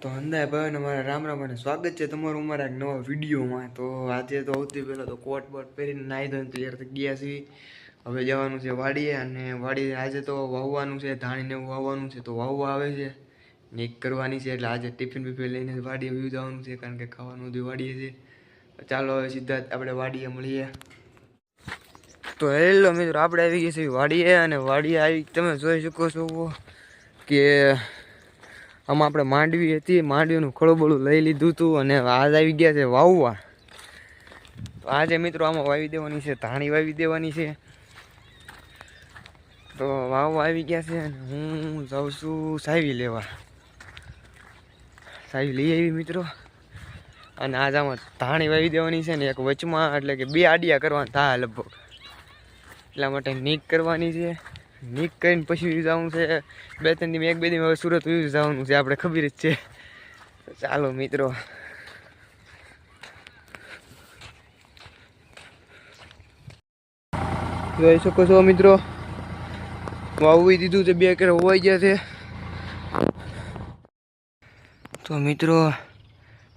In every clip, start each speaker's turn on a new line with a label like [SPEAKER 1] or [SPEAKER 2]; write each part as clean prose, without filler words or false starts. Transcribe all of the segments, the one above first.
[SPEAKER 1] તો અંદાય ભાઈ અમારા રામ રામ અને સ્વાગત છે તમારું અમારા એક નવા વિડીયોમાં. તો આજે તો સૌથી પહેલાં તો કોટ બોટ પહેરીને નાહી ધોઈને તૈયાર થઈ ગયા છીએ. હવે જવાનું છે વાડીએ, અને વાડીએ આજે તો વાવવાનું છે, ધાણીને એવું વાવવાનું છે. તો વાવવા આવે છે, નીક કરવાની છે, એટલે આજે ટિફિન બિફિન લઈને વાડીએ વ્યૂ જવાનું છે, કારણ કે ખાવાનું બધું વાડીએ છે. ચાલો હવે સીધા આપણે વાડીએ મળીએ. તો હેલો મિત્રો, આપણે આવી ગયા છીએ વાડીએ, અને વાડીએ આવી તમે જોઈ શકો છો કે આમાં આપણે માંડવી હતી, માંડવીનું ખળબળું લઈ લીધું હતું, અને આજ આવી ગયા છે વાવવા. તો આજે મિત્રો આમાં વાવી દેવાની છે, ધાણી વાવી દેવાની છે. તો વાવવા આવી ગયા છે, અને હું જાઉં છું સાવી લેવા. સાવી લઈ આવી મિત્રો, અને આજ આમાં ધાણી વાવી દેવાની છે ને એક વચમાં, એટલે કે બે આડિયા કરવાના થાય લગભગ. એટલા માટે નીક કરવાની છે. નીક કરીને પછી જવાનું છે 2-3 દી, 1-2 દી હવે સુરત જવાનું છે, આપણે ખબર જ છે. ચાલો મિત્રો, જોઈ શકો છો મિત્રો, વાવી દીધું છે, 2 કેરા હોવાઈ ગયા છે. તો મિત્રો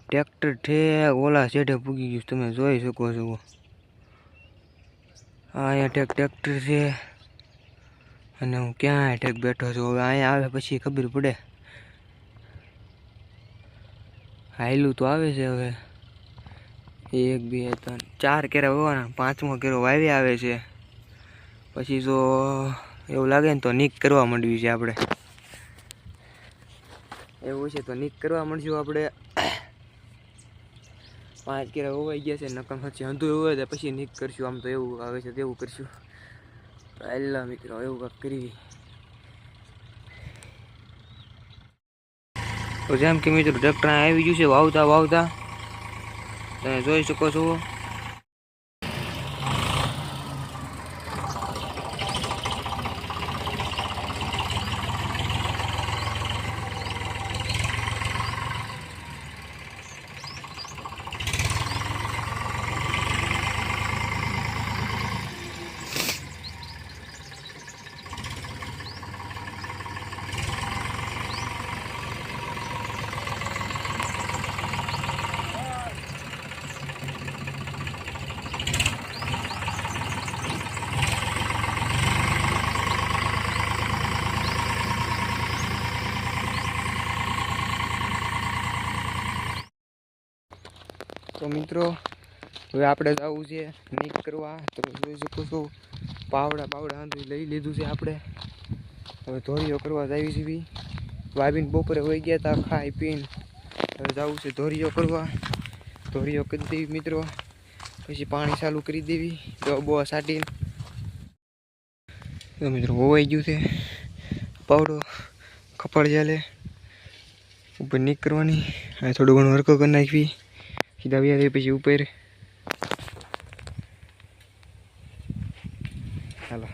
[SPEAKER 1] ટ્રેક્ટર છે ઓલા શેઠે પૂગી ગયું, તમે જોઈ શકો છો. અહીંયા ટ્રેક્ટર છે, અને હું ક્યાં ઠેક બેઠો છું. હવે અહીંયા આવે પછી ખબર પડે. હાયલું તો આવે છે. હવે 1 2 3 4 કેરા વાવવાના, 5મો કેરો વાવી આવે છે. પછી જો એવું લાગે ને તો નીક કરવા માંડવી છે આપણે. એવું છે તો નીક કરવા માંડશું આપણે. 5 કેરા હોવાઈ ગયા છે, નકમ પછી હંધું એવું હોય તો પછી નીક કરશું. આમ તો એવું આવે છે તેવું કરશું. પહેલા મિત્રો એવું કાંક કરી. તો જેમ કે મિત્રો ટ્રેક્ટર આવી ગયું છે વાવતા વાવતા, તમે જોઈ શકો છો. તો મિત્રો હવે આપણે જવું છે નીક કરવા. તો જોઈ શકો છો પાવડા આંધું લઈ લીધું છે આપણે. હવે ધોરીઓ કરવા જાવી છે. વાવીને બપોરે વહી ગયા હતા ખાઈ પીને. હવે જવું છે ધોરીઓ કરવા. ધોરીઓ કરી દેવી મિત્રો, પછી પાણી ચાલુ કરી દેવી બોવા સાટીને. તો મિત્રો હોવાઈ ગયું છે પાવડો, ખપડ ચાલે ઉપર નીક કરવાની. હવે થોડું ઘણું હરકો કરી નાખવી, સીધા વ્યા પછી ઉપર. હાલો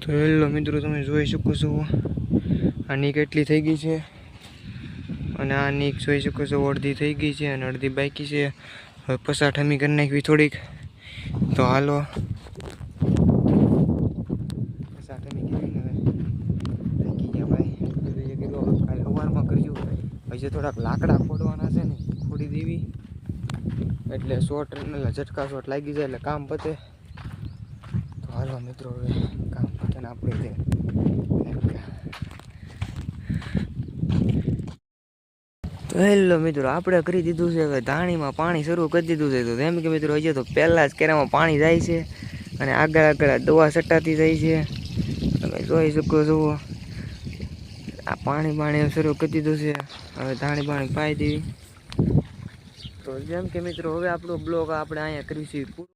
[SPEAKER 1] તો હેલો મિત્રો, તમે જોઈ શકો છો આ નીક એટલી થઈ ગઈ છે, અને આ નીક જોઈ શકો છો અડધી થઈ ગઈ છે અને અડધી બાકી છે. હવે પસાઠમી કરી નાખવી થોડીક. તો હાલો પસાઠમી કરી કરજો. હજી થોડાક લાકડા ખોડવાના છે ને, ખોડી દેવી એટલે શોર્ટ એટલે ઝટકા શોર્ટ લાગી જાય એટલે કામ પતે. તો હાલો મિત્રો હવે કામ પતે ને આપણે તો હેલો મિત્રો આપણે કરી દીધું છે હવે ધાણીમાં પાણી શરૂ કરી દીધું છે. તો જેમ કે મિત્રો હજી તો પહેલાં જ કેરામાં પાણી જાય છે અને આગળ આગળ દવા છટાતી જાય છે. તમે જોઈ શકો છો આ પાણી શરૂ કરી દીધું છે. હવે ધાણી પાઈ દેવી. તો જેમ કે મિત્રો હવે આપણો બ્લોગ આપણે અહીંયા કરીશું.